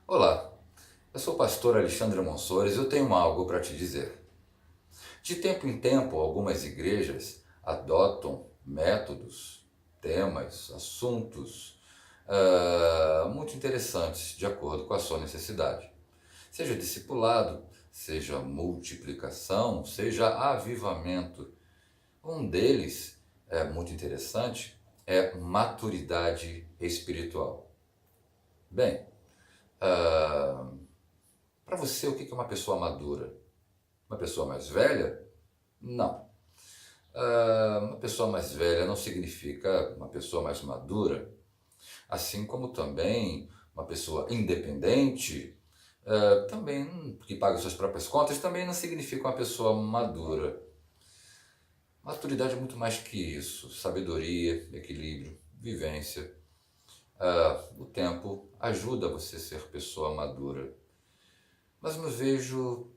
Olá, eu sou o pastor Alexandre Monsores e eu tenho algo para te dizer. De tempo em tempo, algumas igrejas adotam métodos, temas, assuntos muito interessantes de acordo com a sua necessidade. Seja discipulado, seja multiplicação, seja avivamento. Um deles muito interessante é maturidade espiritual. Bem, para você, o que é uma pessoa madura? Uma pessoa mais velha? Não. Uma pessoa mais velha não significa uma pessoa mais madura, assim como também uma pessoa independente, também que paga suas próprias contas, também não significa uma pessoa madura. Maturidade é muito mais que isso: sabedoria, equilíbrio, vivência. O tempo ajuda você a ser pessoa madura, mas eu não vejo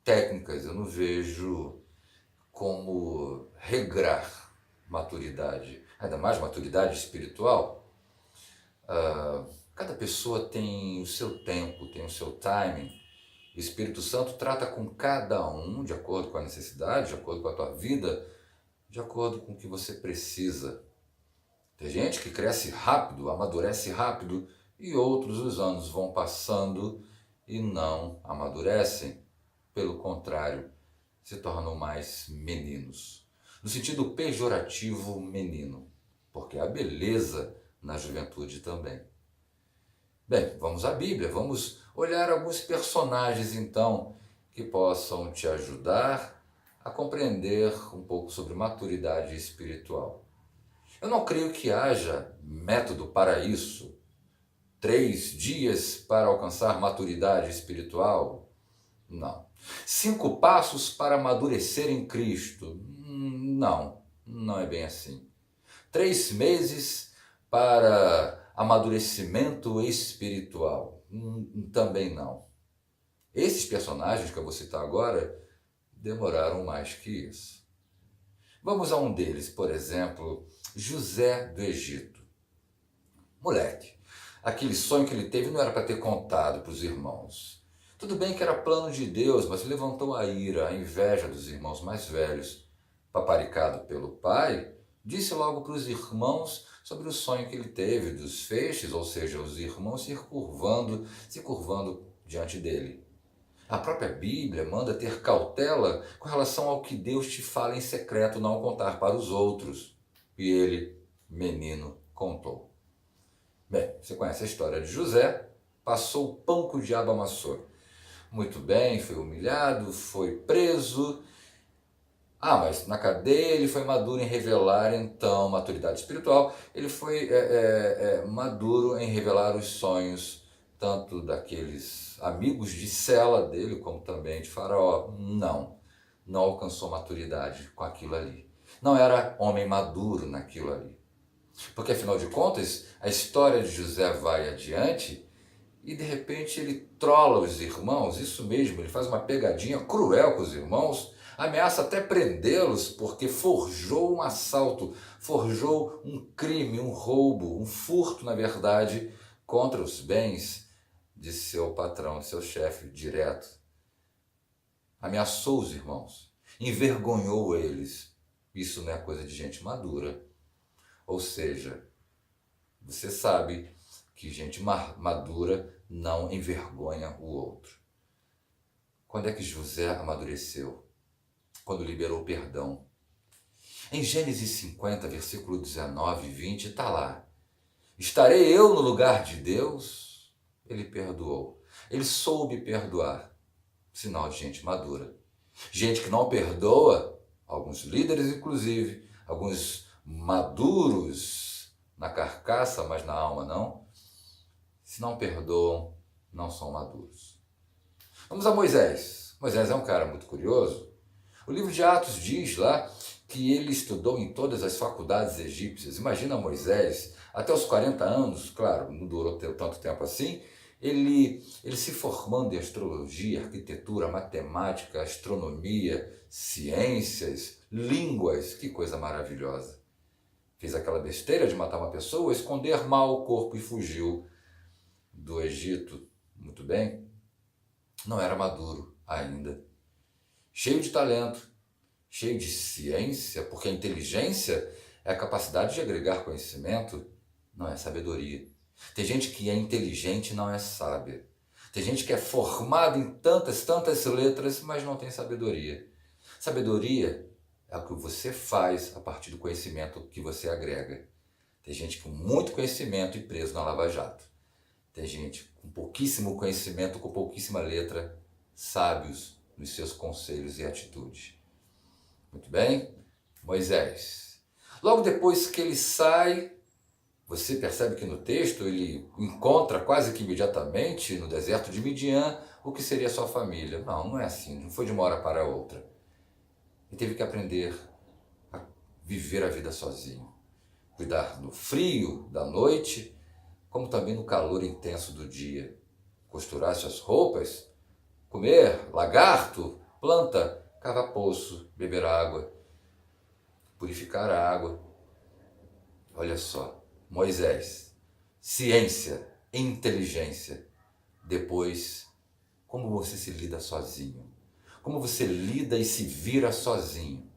técnicas, eu não vejo como regrar maturidade, ainda mais maturidade espiritual. Cada pessoa tem o seu tempo, tem o seu timing. O Espírito Santo trata com cada um de acordo com a necessidade, de acordo com a tua vida, de acordo com o que você precisa. Tem gente que cresce rápido, amadurece rápido, e outros os anos vão passando e não amadurecem. Pelo contrário, se tornam mais meninos. No sentido pejorativo, menino, porque há beleza na juventude também. Bem, vamos à Bíblia, vamos olhar alguns personagens então que possam te ajudar a compreender um pouco sobre maturidade espiritual. Eu não creio que haja método para isso. 3 dias para alcançar maturidade espiritual? Não. 5 passos para amadurecer em Cristo? Não, não é bem assim. 3 meses para amadurecimento espiritual? Também não. Esses personagens que eu vou citar agora demoraram mais que isso. Vamos a um deles, por exemplo, José do Egito. Moleque, aquele sonho que ele teve não era para ter contado para os irmãos. Tudo bem que era plano de Deus, mas levantou a ira, a inveja dos irmãos mais velhos. Paparicado pelo pai, disse logo para os irmãos sobre o sonho que ele teve dos feixes, ou seja, os irmãos se curvando diante dele. A própria Bíblia manda ter cautela com relação ao que Deus te fala em secreto, não contar para os outros. E ele, menino, contou. Bem, você conhece a história de José, passou o pão que o diabo amassou. Muito bem, foi humilhado, foi preso. Mas na cadeia ele foi maduro em revelar, então, maturidade espiritual. Ele foi maduro em revelar os sonhos, tanto daqueles amigos de cela dele, como também de Faraó. Não alcançou maturidade com aquilo ali. Não era homem maduro naquilo ali. Porque, afinal de contas, a história de José vai adiante e, de repente, ele trola os irmãos, isso mesmo, ele faz uma pegadinha cruel com os irmãos, ameaça até prendê-los porque forjou um assalto, forjou um crime, um roubo, um furto, na verdade, contra os bens de seu patrão, de seu chefe direto. Ameaçou os irmãos, envergonhou eles. Isso não é coisa de gente madura. Ou seja, você sabe que gente madura não envergonha o outro. Quando é que José amadureceu? Quando liberou o perdão. Em Gênesis 50, versículo 19 e 20, está lá. Estarei eu no lugar de Deus? Ele perdoou. Ele soube perdoar. Sinal de gente madura. Gente que não perdoa, alguns líderes inclusive, alguns maduros na carcaça, mas na alma não, se não perdoam, não são maduros. Vamos a Moisés. Moisés é um cara muito curioso. O livro de Atos diz lá que ele estudou em todas as faculdades egípcias. Imagina Moisés, até os 40 anos, claro, não durou tanto tempo assim, ele se formando em astrologia, arquitetura, matemática, astronomia, ciências, línguas, que coisa maravilhosa. Fez aquela besteira de matar uma pessoa, esconder mal o corpo e fugiu do Egito. muito bem, não era maduro ainda. Cheio de talento, cheio de ciência, porque a inteligência é a capacidade de agregar conhecimento, não é sabedoria. Tem gente que é inteligente e não é sábia. Tem gente que é formada em tantas letras, mas não tem sabedoria. Sabedoria é o que você faz a partir do conhecimento que você agrega. Tem gente com muito conhecimento e preso na Lava Jato. Tem gente com pouquíssimo conhecimento, com pouquíssima letra, sábios nos seus conselhos e atitudes. Muito bem? Moisés. Logo depois que ele sai, você percebe que no texto ele encontra quase que imediatamente no deserto de Midian o que seria sua família. Não, não é assim, não foi de uma hora para outra. Ele teve que aprender a viver a vida sozinho. Cuidar no frio da noite, como também no calor intenso do dia. Costurar suas roupas, comer lagarto, planta, cavar poço, beber água, purificar a água. Olha só, Moisés, ciência, inteligência. Depois, como você se lida sozinho? Como você lida e se vira sozinho?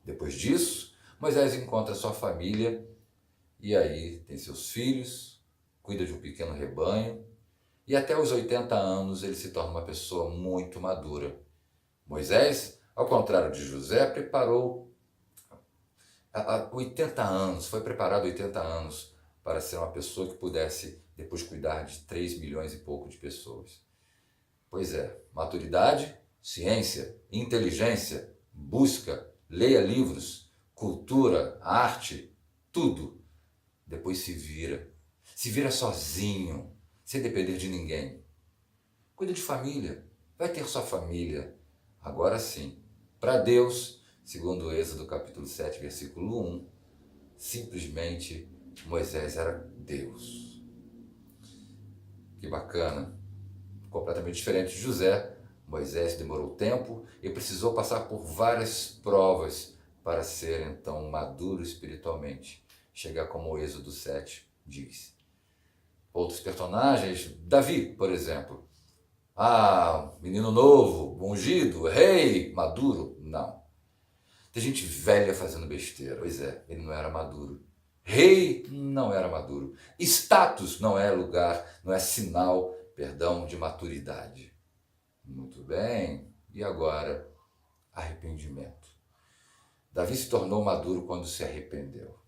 Depois disso, Moisés encontra sua família e aí tem seus filhos, cuida de um pequeno rebanho e até os 80 anos ele se torna uma pessoa muito madura. Moisés, ao contrário de José, preparou 80 anos, foi preparado 80 anos para ser uma pessoa que pudesse depois cuidar de 3 milhões e pouco de pessoas. Pois é, maturidade, ciência, inteligência, busca, leia livros, cultura, arte, tudo. Depois se vira sozinho, sem depender de ninguém. Cuida de família, vai ter sua família. Agora sim, para Deus, segundo o Êxodo capítulo 7, versículo 1, simplesmente Moisés era Deus. Que bacana, completamente diferente de José. Moisés demorou tempo e precisou passar por várias provas para ser então maduro espiritualmente. Chegar como o Êxodo 7 diz. Outros personagens, Davi, por exemplo. Menino novo, ungido, rei, maduro. Não. Tem gente velha fazendo besteira. Pois é, ele não era maduro. Rei não era maduro. Status não é lugar, não é sinal, de maturidade. Muito bem. E agora, arrependimento. Davi se tornou maduro quando se arrependeu.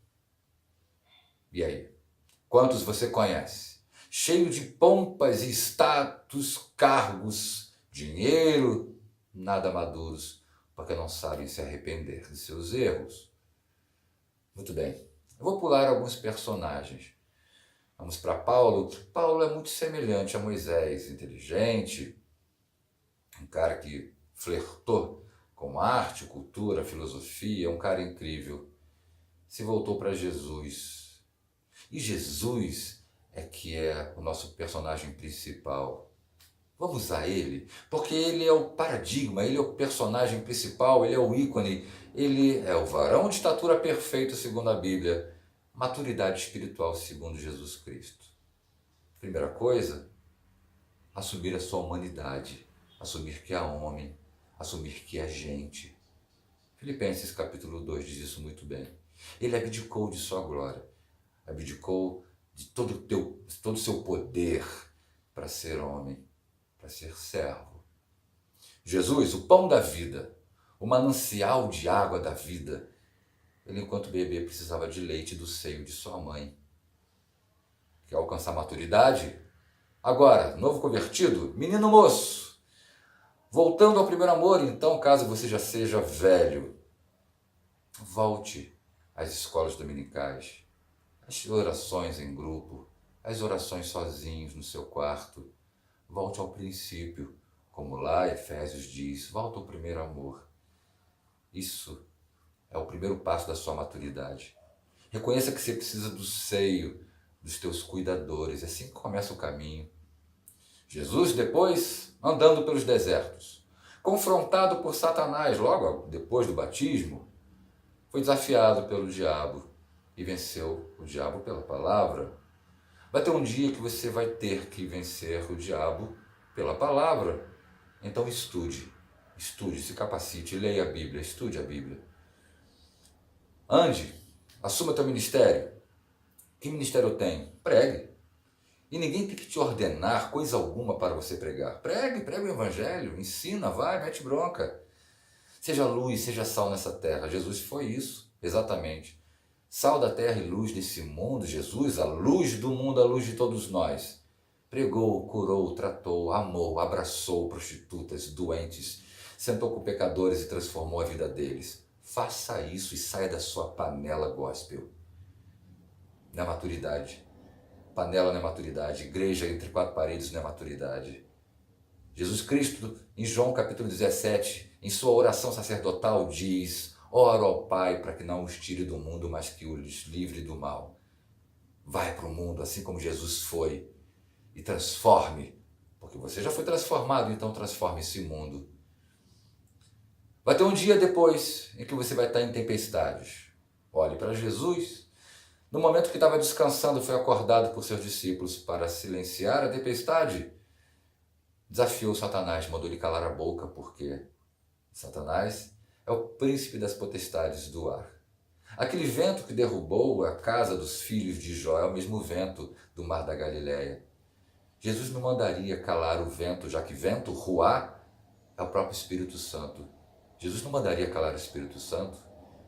E aí? Quantos você conhece? Cheio de pompas e status, cargos, dinheiro, nada maduros, porque não sabem se arrepender de seus erros. Muito bem, eu vou pular alguns personagens. Vamos para Paulo. Paulo é muito semelhante a Moisés, inteligente, um cara que flertou com arte, cultura, filosofia, um cara incrível. Se voltou para Jesus. E Jesus é que é o nosso personagem principal. Vamos a ele, porque ele é o paradigma, ele é o personagem principal, ele é o ícone, ele é o varão de estatura perfeita, segundo a Bíblia, maturidade espiritual, segundo Jesus Cristo. Primeira coisa, assumir a sua humanidade, assumir que é homem, assumir que é gente. Filipenses capítulo 2 diz isso muito bem. Ele abdicou de sua glória, abdicou de todo o seu poder para ser homem, para ser servo. Jesus, o pão da vida, o manancial de água da vida, ele enquanto bebê precisava de leite do seio de sua mãe. Quer alcançar maturidade? Agora, novo convertido, menino moço, voltando ao primeiro amor, então, caso você já seja velho, volte às escolas dominicais, às orações em grupo, às orações sozinhos no seu quarto. Volte ao princípio, como lá Efésios diz, volta ao primeiro amor. Isso é o primeiro passo da sua maturidade. Reconheça que você precisa do seio dos teus cuidadores, assim que começa o caminho. Jesus, depois, andando pelos desertos, confrontado por Satanás, logo depois do batismo, foi desafiado pelo diabo e venceu o diabo pela palavra. Vai ter um dia que você vai ter que vencer o diabo pela palavra. Então estude, se capacite, leia a Bíblia, estude a Bíblia. Ande, assuma teu ministério. Que ministério eu tenho? Pregue. E ninguém tem que te ordenar coisa alguma para você pregar. Pregue o evangelho, ensina, vai, mete bronca. Seja luz, seja sal nessa terra. Jesus foi isso, exatamente. Sal da terra e luz desse mundo, Jesus, a luz do mundo, a luz de todos nós. Pregou, curou, tratou, amou, abraçou prostitutas, doentes, sentou com pecadores e transformou a vida deles. Faça isso e saia da sua panela gospel. Não é maturidade. Panela não é maturidade. Igreja entre quatro paredes não é maturidade. Jesus Cristo, em João capítulo 17, em sua oração sacerdotal, diz: ora ao Pai para que não os tire do mundo, mas que os livre do mal. Vai para o mundo assim como Jesus foi e transforme, porque você já foi transformado, então transforme esse mundo. Vai ter um dia depois em que você vai estar em tempestades. Olhe para Jesus. No momento que estava descansando, foi acordado por seus discípulos para silenciar a tempestade. Desafiou Satanás, mandou-lhe calar a boca, porque Satanás é o príncipe das potestades do ar. Aquele vento que derrubou a casa dos filhos de Jó é o mesmo vento do mar da Galileia. Jesus não mandaria calar o vento, já que vento, ruá, é o próprio Espírito Santo. Jesus não mandaria calar o Espírito Santo.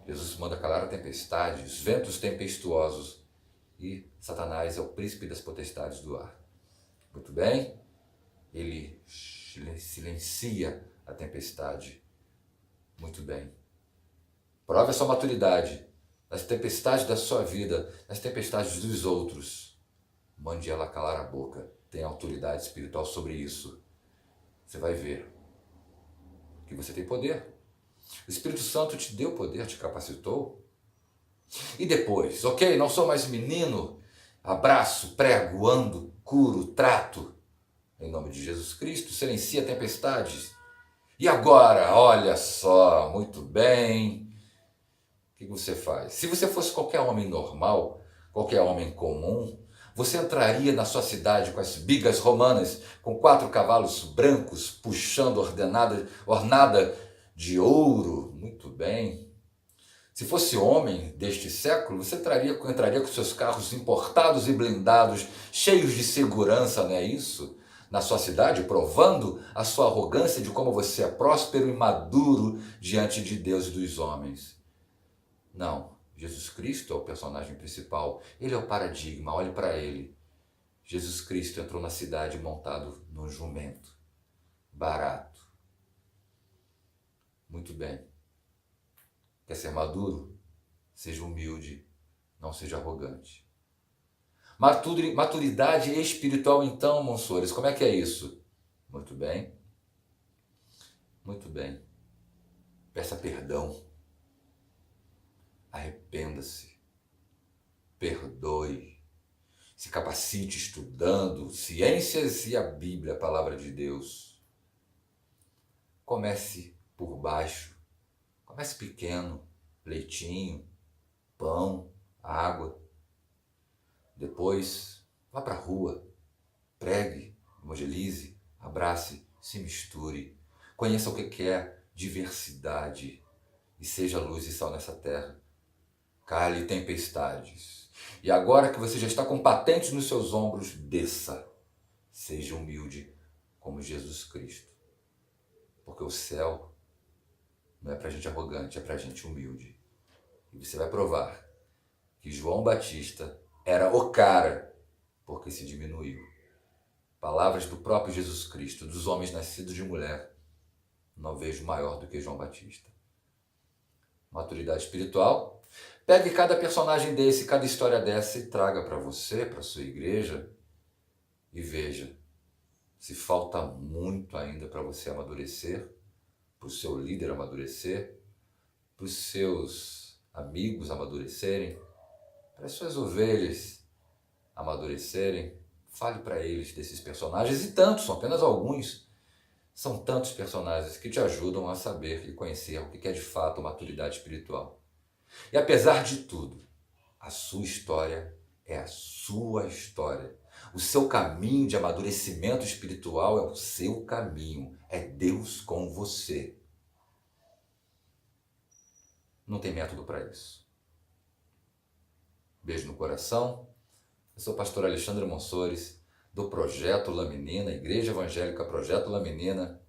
Jesus manda calar a tempestade, os ventos tempestuosos. E Satanás é o príncipe das potestades do ar. Muito bem? Ele silencia a tempestade. Muito bem. Prove a sua maturidade nas tempestades da sua vida, nas tempestades dos outros. Mande ela calar a boca. Tenha autoridade espiritual sobre isso. Você vai ver que você tem poder. O Espírito Santo te deu poder, te capacitou. E depois, ok, não sou mais menino, abraço, prego, ando, curo, trato. Em nome de Jesus Cristo, silencia tempestades. E agora, olha só, muito bem. O que você faz? Se você fosse qualquer homem normal, qualquer homem comum, você entraria na sua cidade com as bigas romanas, com 4 cavalos brancos, puxando ornada de ouro. Muito bem. Se fosse homem deste século, você entraria com seus carros importados e blindados, cheios de segurança, não é isso? Na sua cidade, provando a sua arrogância de como você é próspero e maduro diante de Deus e dos homens. Não, Jesus Cristo é o personagem principal, ele é o paradigma, olhe para ele. Jesus Cristo entrou na cidade montado num jumento, barato. Muito bem. Quer ser maduro? Seja humilde, não seja arrogante. Maturidade espiritual, então, Monsores, como é que é isso? Muito bem. Muito bem. Peça perdão. Arrependa-se. Perdoe. Se capacite estudando ciências e a Bíblia, a palavra de Deus. Comece por baixo. Comece pequeno. Leitinho, pão, água. Depois, vá para a rua, pregue, evangelize, abrace, se misture. Conheça o que é diversidade e seja luz e sal nessa terra. Cale tempestades. E agora que você já está com patentes nos seus ombros, desça. Seja humilde como Jesus Cristo. Porque o céu não é para gente arrogante, é para gente humilde. E você vai provar que João Batista era o cara, porque se diminuiu. Palavras do próprio Jesus Cristo, dos homens nascidos de mulher, não vejo maior do que João Batista. Maturidade espiritual. Pegue cada personagem desse, cada história dessa e traga para você, para sua igreja e veja se falta muito ainda para você amadurecer, para o seu líder amadurecer, para os seus amigos amadurecerem, para as suas ovelhas amadurecerem. Fale para eles desses personagens, e tantos, são apenas alguns. São tantos personagens que te ajudam a saber e conhecer o que é de fato maturidade espiritual. E apesar de tudo, a sua história é a sua história. O seu caminho de amadurecimento espiritual é o seu caminho. É Deus com você. Não tem método para isso. Beijo no coração. Eu sou o pastor Alexandre Monsores, do Projeto Laminina, Igreja Evangélica Projeto Laminina,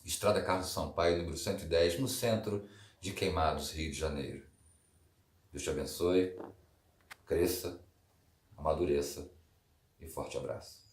Estrada Carlos Sampaio, número 110, no centro de Queimados, Rio de Janeiro. Deus te abençoe, cresça, amadureça e forte abraço.